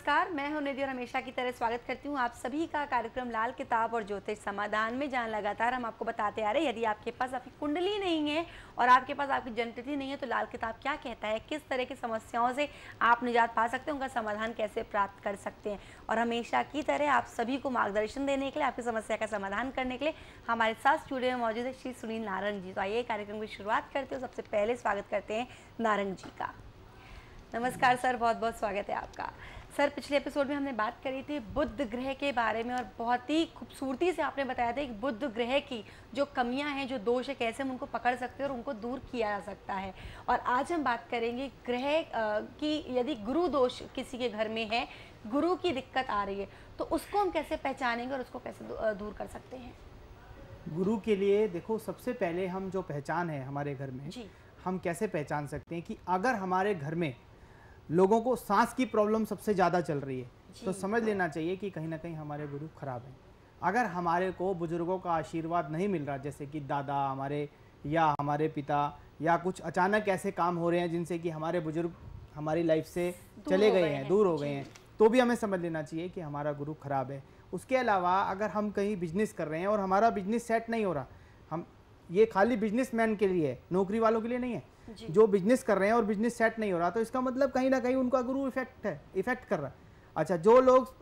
नमस्कार, मैं हूं निधि और हमेशा की तरह स्वागत करती हूं आप सभी का कार्यक्रम लाल किताब और ज्योतिष समाधान में, जहां लगातार हम आपको बताते आ रहे हैं यदि आपके पास आपकी कुंडली नहीं है और आपके पास आपकी जन्मतिथि नहीं है तो लाल किताब क्या कहता है, किस तरह की समस्याओं से आप निजात पा सकते हैं, उनका समाधान कैसे प्राप्त कर सकते हैं। और हमेशा की तरह आप सभी को मार्गदर्शन देने के लिए, आपकी समस्या का समाधान करने के लिए हमारे साथ स्टूडियो में मौजूद है श्री सुनील नारंग जी। तो आइए कार्यक्रम की शुरुआत करते हो। सबसे पहले स्वागत करते हैं नारंग जी का। नमस्कार सर, बहुत बहुत स्वागत है आपका। सर, पिछले एपिसोड में हमने बात करी थी बुध ग्रह के बारे में और बहुत ही खूबसूरती से आपने बताया था कि बुध ग्रह की जो कमियां हैं, जो दोष है, कैसे हम उनको पकड़ सकते हैं और उनको दूर किया जा सकता है। और आज हम बात करेंगे ग्रह की, यदि गुरु दोष किसी के घर में है, गुरु की दिक्कत आ रही है, तो उसको हम कैसे पहचानेंगे और उसको कैसे दूर कर सकते हैं। गुरु के लिए देखो, सबसे पहले हम जो पहचान है हमारे घर में जी, हम कैसे पहचान सकते हैं कि अगर हमारे घर में लोगों को सांस की प्रॉब्लम सबसे ज़्यादा चल रही है तो समझ लेना चाहिए कि कहीं ना कहीं हमारे गुरु खराब हैं। अगर हमारे को बुजुर्गों का आशीर्वाद नहीं मिल रहा, जैसे कि दादा हमारे या हमारे पिता, या कुछ अचानक ऐसे काम हो रहे हैं जिनसे कि हमारे बुजुर्ग हमारी लाइफ से चले गए हैं, दूर हो गए हैं, तो भी हमें समझ लेना चाहिए कि हमारा गुरु खराब है। उसके अलावा अगर हम कहीं बिजनेस कर रहे हैं और हमारा बिजनेस सेट नहीं हो रहा, हम ये खाली बिजनेसमैन के लिए है, नौकरी वालों के लिए नहीं है, जो बिजनेस कर रहे हैं और बिजनेस सेट नहीं हो रहा, तो इसका मतलब कहीं ना कहीं उनका गुरु इफेक्ट कर रहा है। अच्छा, जो लोग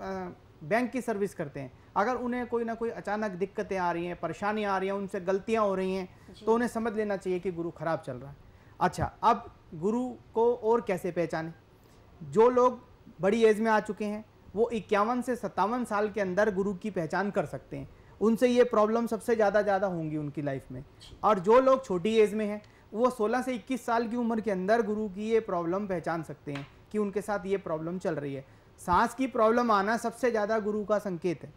बैंक की सर्विस करते हैं, अगर उन्हें कोई ना कोई अचानक दिक्कतें आ रही हैं, परेशानियां आ रही हैं, उनसे गलतियां हो रही हैं, तो उन्हें समझ लेना चाहिए कि गुरु खराब चल रहा है। अच्छा, अब गुरु को और कैसे पहचाने? जो लोग बड़ी एज में आ चुके हैं वो 51 से 57 साल के अंदर गुरु की पहचान कर सकते हैं, उनसे ये प्रॉब्लम सबसे ज़्यादा होंगी उनकी लाइफ में। और जो लोग छोटी एज में हैं वो 16 से 21 साल की उम्र के अंदर गुरु की ये प्रॉब्लम पहचान सकते हैं कि उनके साथ ये प्रॉब्लम चल रही है। सांस की प्रॉब्लम आना सबसे ज़्यादा गुरु का संकेत है,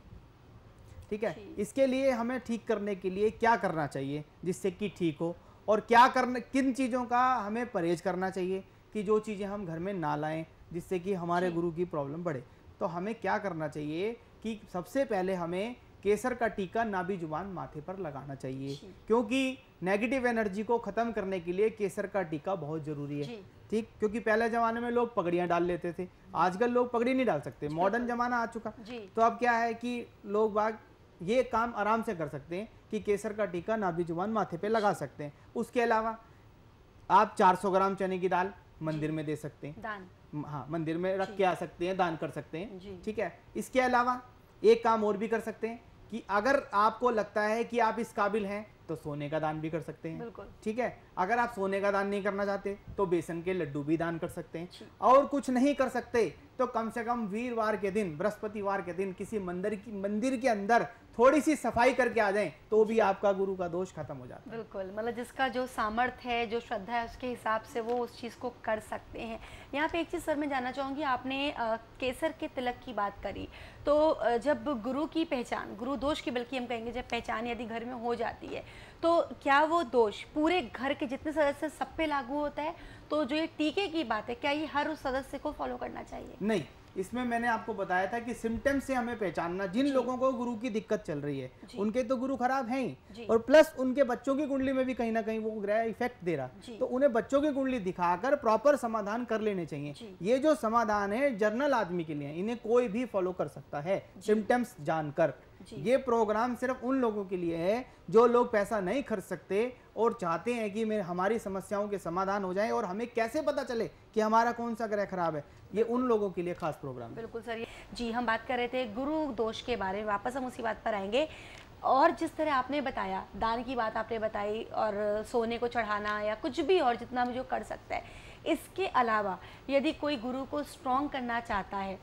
ठीक है। इसके लिए हमें ठीक करने के लिए क्या करना चाहिए जिससे कि ठीक हो, और क्या करना, किन चीज़ों का हमें परहेज करना चाहिए कि जो चीज़ें हम घर में ना लाएं जिससे कि हमारे गुरु की प्रॉब्लम बढ़े। तो हमें क्या करना चाहिए कि सबसे पहले हमें केसर का टीका नाभि जुबान माथे पर लगाना चाहिए, क्योंकि नेगेटिव एनर्जी को खत्म करने के लिए केसर का टीका बहुत जरूरी है, ठीक। क्योंकि पहले जमाने में लोग पगड़ियां डाल लेते थे, आजकल लोग पगड़ी नहीं डाल सकते, मॉडर्न जमाना आ चुका। तो अब क्या है कि लोग बाग ये काम आराम से कर सकते हैं कि केसर का टीका नाभि जुबान माथे पे लगा सकते हैं। उसके अलावा आप 400 ग्राम चने की दाल मंदिर में दे सकते हैं, दान, हाँ, मंदिर में रख के आ सकते हैं, दान कर सकते हैं, ठीक है। इसके अलावा एक काम और भी कर सकते हैं कि अगर आपको लगता है कि आप इस काबिल हैं तो सोने का दान भी कर सकते हैं, ठीक है। अगर आप सोने का दान नहीं करना चाहते तो बेसन के लड्डू भी दान कर सकते हैं, और कुछ नहीं कर सकते तो कम से कम वीरवार के दिन, बृहस्पतिवार के दिन किसी मंदिर के अंदर थोड़ी सी सफाई करके आ जाएं तो भी आपका गुरु का दोष खत्म हो जाता है। बिल्कुल, मतलब जिसका जो सामर्थ्य है, जो श्रद्धा है, उसके हिसाब से वो उस चीज़ को कर सकते हैं। यहाँ पे एक चीज़ सर मैं जानना चाहूँगी, आपने केसर के तिलक की बात करी, तो जब गुरु की पहचान, गुरु दोष की बल्कि हम कहेंगे, जब पहचान यदि घर में हो जाती है तो क्या वो दोष पूरे घर के जितने सदस्य सब पे लागू होता है? तो जो ये टीके की बात है, क्या ये हर उस सदस्य को फॉलो करना चाहिए? नहीं, इसमें मैंने आपको बताया था कि सिम्टम्स से हमें पहचानना, जिन लोगों को गुरु की दिक्कत चल रही है उनके तो गुरु खराब हैं ही, और प्लस उनके बच्चों की कुंडली में भी कहीं ना कहीं वो ग्रह इफेक्ट दे रहा, तो उन्हें बच्चों की कुंडली दिखाकर प्रॉपर समाधान कर लेने चाहिए। ये जो समाधान है जर्नल आदमी के लिए, इन्हें कोई भी फॉलो कर सकता है सिम्टम्स जानकर। ये प्रोग्राम सिर्फ उन लोगों के लिए है जो लोग पैसा नहीं खर्च सकते और चाहते हैं कि हमारी समस्याओं के समाधान हो जाए, और हमें कैसे पता चले कि हमारा कौन सा ग्रह खराब है, ये उन लोगों के लिए खास प्रोग्राम है। बिल्कुल सर। जी, हम बात कर रहे थे गुरु दोष के बारे में, वापस हम उसी बात पर आएंगे। और जिस तरह आपने बताया, दान की बात आपने बताई, और सोने को चढ़ाना या कुछ भी और जितना भी जो कर सकता है, इसके अलावा यदि कोई गुरु को स्ट्रॉन्ग करना चाहता है,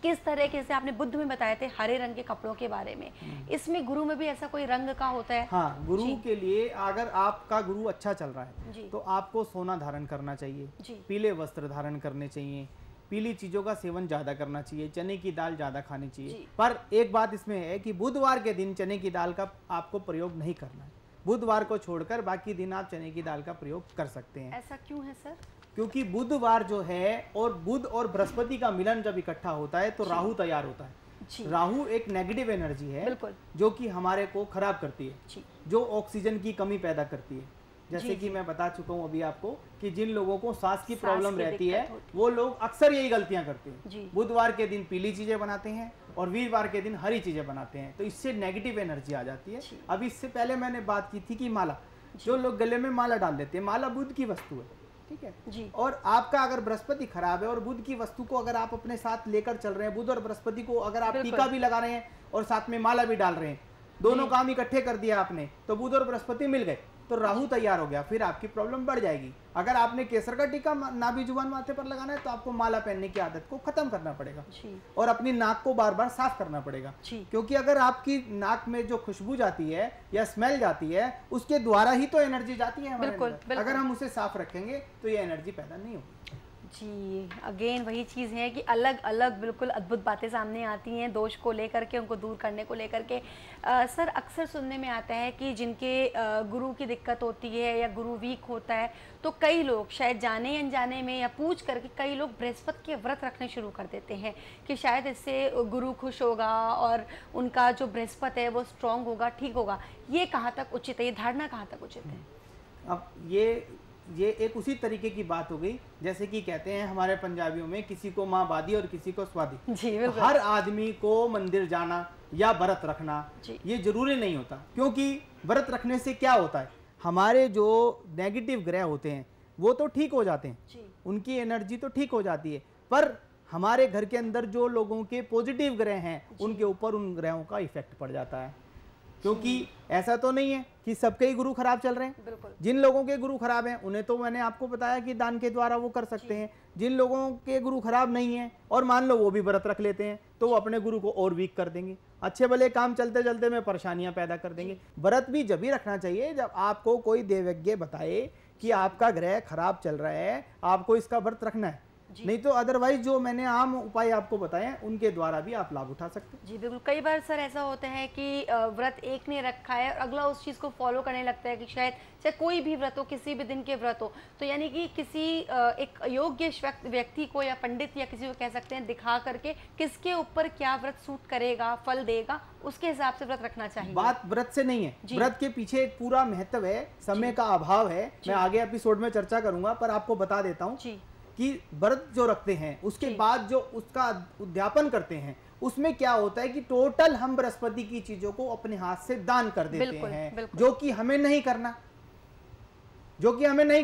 किस तरीके से, आपने बुद्ध में बताए थे हरे रंग के कपड़ों के बारे में, इसमें गुरु में भी ऐसा कोई रंग का होता है? हाँ, गुरु के लिए अगर आपका गुरु अच्छा चल रहा है तो आपको सोना धारण करना चाहिए, पीले वस्त्र धारण करने चाहिए, पीली चीजों का सेवन ज्यादा करना चाहिए, चने की दाल ज्यादा खानी चाहिए। पर एक बात इसमें है कि बुधवार के दिन चने की दाल का आपको प्रयोग नहीं करना है, बुधवार को छोड़कर बाकी दिन आप चने की दाल का प्रयोग कर सकते हैं। ऐसा क्यों है सर? क्योंकि बुधवार जो है, और बुध और बृहस्पति का मिलन जब इकट्ठा होता है तो राहु तैयार होता है। राहु एक नेगेटिव एनर्जी है जो कि हमारे को खराब करती है, जो ऑक्सीजन की कमी पैदा करती है, जैसे कि मैं बता चुका हूँ अभी आपको कि जिन लोगों को सांस की प्रॉब्लम रहती है वो लोग अक्सर यही गलतियां करते हैं। बुधवार के दिन पीली चीजें बनाते हैं और वीरवार के दिन हरी चीजें बनाते हैं, तो इससे नेगेटिव एनर्जी आ जाती है। अब इससे पहले मैंने बात की थी कि माला, जो लोग गले में माला डाल देते हैं, माला बुध की वस्तु है, ठीक है जी। और आपका अगर बृहस्पति खराब है और बुध की वस्तु को अगर आप अपने साथ लेकर चल रहे हैं, बुध और बृहस्पति को अगर आप टीका भी लगा रहे हैं और साथ में माला भी डाल रहे हैं, दोनों काम इकट्ठे कर दिया आपने, तो बुध और बृहस्पति मिल गए, तो राहु तैयार हो गया, फिर आपकी प्रॉब्लम बढ़ जाएगी। अगर आपने केसर का टीका नाभि जुबान माथे पर लगाना है तो आपको माला पहनने की आदत को खत्म करना पड़ेगा और अपनी नाक को बार बार साफ करना पड़ेगा, क्योंकि अगर आपकी नाक में जो खुशबू जाती है या स्मेल जाती है उसके द्वारा ही तो एनर्जी जाती है हमारे अंदर। अगर हम उसे साफ रखेंगे तो ये एनर्जी पैदा नहीं होगी। जी, अगेन वही चीज़ है कि अलग अलग बिल्कुल अद्भुत बातें सामने आती हैं दोष को लेकर के, उनको दूर करने को लेकर के। सर, अक्सर सुनने में आता है कि जिनके गुरु की दिक्कत होती है या गुरु वीक होता है, तो कई लोग शायद जाने अनजाने में या पूछ करके कई लोग बृहस्पति के व्रत रखने शुरू कर देते हैं कि शायद इससे गुरु खुश होगा और उनका जो बृहस्पति है वो स्ट्रांग होगा, ठीक होगा। ये कहाँ तक उचित है, ये धारणा कहाँ तक उचित है? अब ये एक उसी तरीके की बात हो गई जैसे कि कहते हैं हमारे पंजाबियों में, किसी को माँ बादी और किसी को स्वादी। जी, हर आदमी को मंदिर जाना या व्रत रखना ये जरूरी नहीं होता, क्योंकि व्रत रखने से क्या होता है, हमारे जो नेगेटिव ग्रह होते हैं वो तो ठीक हो जाते हैं, उनकी एनर्जी तो ठीक हो जाती है, पर हमारे घर के अंदर जो लोगों के पॉजिटिव ग्रह हैं उनके ऊपर उन ग्रहों का इफेक्ट पड़ जाता है। क्योंकि ऐसा तो नहीं है कि सबके ही गुरु खराब चल रहे हैं। जिन लोगों के गुरु खराब हैं उन्हें तो मैंने आपको बताया कि दान के द्वारा वो कर सकते हैं। जिन लोगों के गुरु खराब नहीं है और मान लो वो भी व्रत रख लेते हैं तो वो अपने गुरु को और वीक कर देंगे, अच्छे भले काम चलते चलते में परेशानियां पैदा कर देंगे। व्रत भी जब ही रखना चाहिए जब आपको कोई देवज्ञ बताए कि आपका ग्रह खराब चल रहा है, आपको इसका व्रत रखना है, नहीं तो अदरवाइज जो मैंने आम उपाय आपको बताए उनके द्वारा भी आप लाभ उठा सकते हैं। जी बिल्कुल। कई बार सर ऐसा होता है कि व्रत एक ने रखा है और अगला उस चीज़ को फॉलो करने लगता है कि शायद चाहे कोई भी व्रत हो, किसी भी दिन के व्रत हो, तो यानी कि किसी एक योग्य व्यक्ति को या पंडित या किसी को कह सकते हैं दिखा करके किसके ऊपर क्या व्रत सूट करेगा, फल देगा, उसके हिसाब से व्रत रखना चाहिए। बात व्रत से नहीं है, व्रत के पीछे एक पूरा महत्व है, समय का अभाव है, मैं आगे एपिसोड में चर्चा करूंगा, पर आपको बता देता हूँ कि व्रत जो रखते हैं उसके बाद जो उसका उद्यापन करते हैं उसमें क्या होता है कि टोटल हम बृहस्पति की चीजों को अपने हाथ से दान कर देते हैं, जो कि हमें नहीं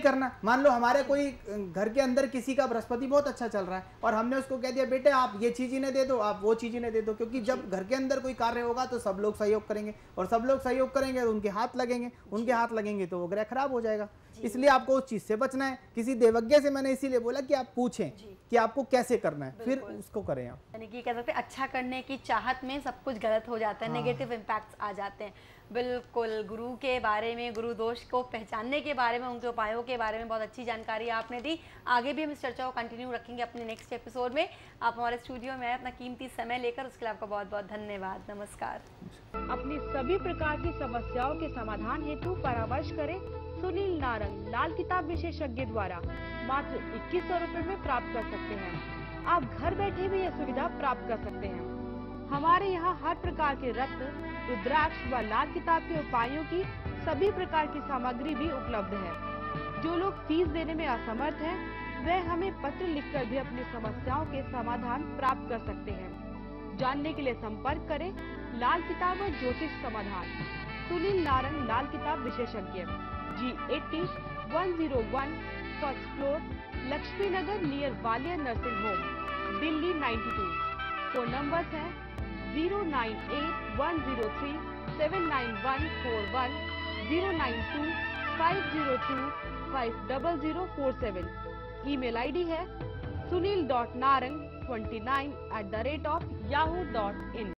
करना, मान लो हमारे कोई घर के अंदर किसी का बृहस्पति बहुत अच्छा चल रहा है और हमने उसको कह दिया बेटे आप ये चीज इन्हें दे दो, आप वो चीज इन्हें दे दो, क्योंकि जब घर के अंदर कोई कार्य होगा तो सब लोग सहयोग करेंगे और सब लोग सहयोग करेंगे तो उनके हाथ लगेंगे तो वो ग्रह खराब हो जाएगा। इसलिए आपको उस चीज से बचना है। किसी देवज्ञ से मैंने इसीलिए बोला कि आप पूछें कि आपको कैसे करना है, फिर उसको करें आप। यानी कि कह सकते हैं अच्छा करने की चाहत में सब कुछ गलत हो जाता है, नेगेटिव इम्पैक्ट्स आ जाते हैं। बिल्कुल, गुरु के बारे में, गुरु दोष को पहचानने के बारे में, उनके उपायों के बारे में बहुत अच्छी जानकारी आपने दी। आगे भी हम इस चर्चा को कंटिन्यू रखेंगे अपने नेक्स्ट एपिसोड में। आप हमारे स्टूडियो में आए अपना कीमती समय लेकर, उसके लिए आपका बहुत बहुत धन्यवाद। नमस्कार। अपनी सभी प्रकार की समस्याओं के समाधान हेतु परामर्श करें सुनील नारंग लाल किताब विशेषज्ञ द्वारा। मात्र 2100 रुपए में प्राप्त कर सकते हैं। आप घर बैठे भी यह सुविधा प्राप्त कर सकते हैं। हमारे यहाँ हर प्रकार के रक्त, रुद्राक्ष व लाल किताब के उपायों की सभी प्रकार की सामग्री भी उपलब्ध है। जो लोग फीस देने में असमर्थ हैं, वह हमें पत्र लिखकर भी अपनी समस्याओं के समाधान प्राप्त कर सकते हैं। जानने के लिए संपर्क करें लाल किताब और ज्योतिष समाधान सुनील नारंग लाल किताब विशेषज्ञ, G80 101 first floor, Laxmi Nagar near Walia nursing home, Delhi 92। Phone number है 098-103-79141, 092-502-50047। ईमेल ID है sunil.narang29@yahoo.in।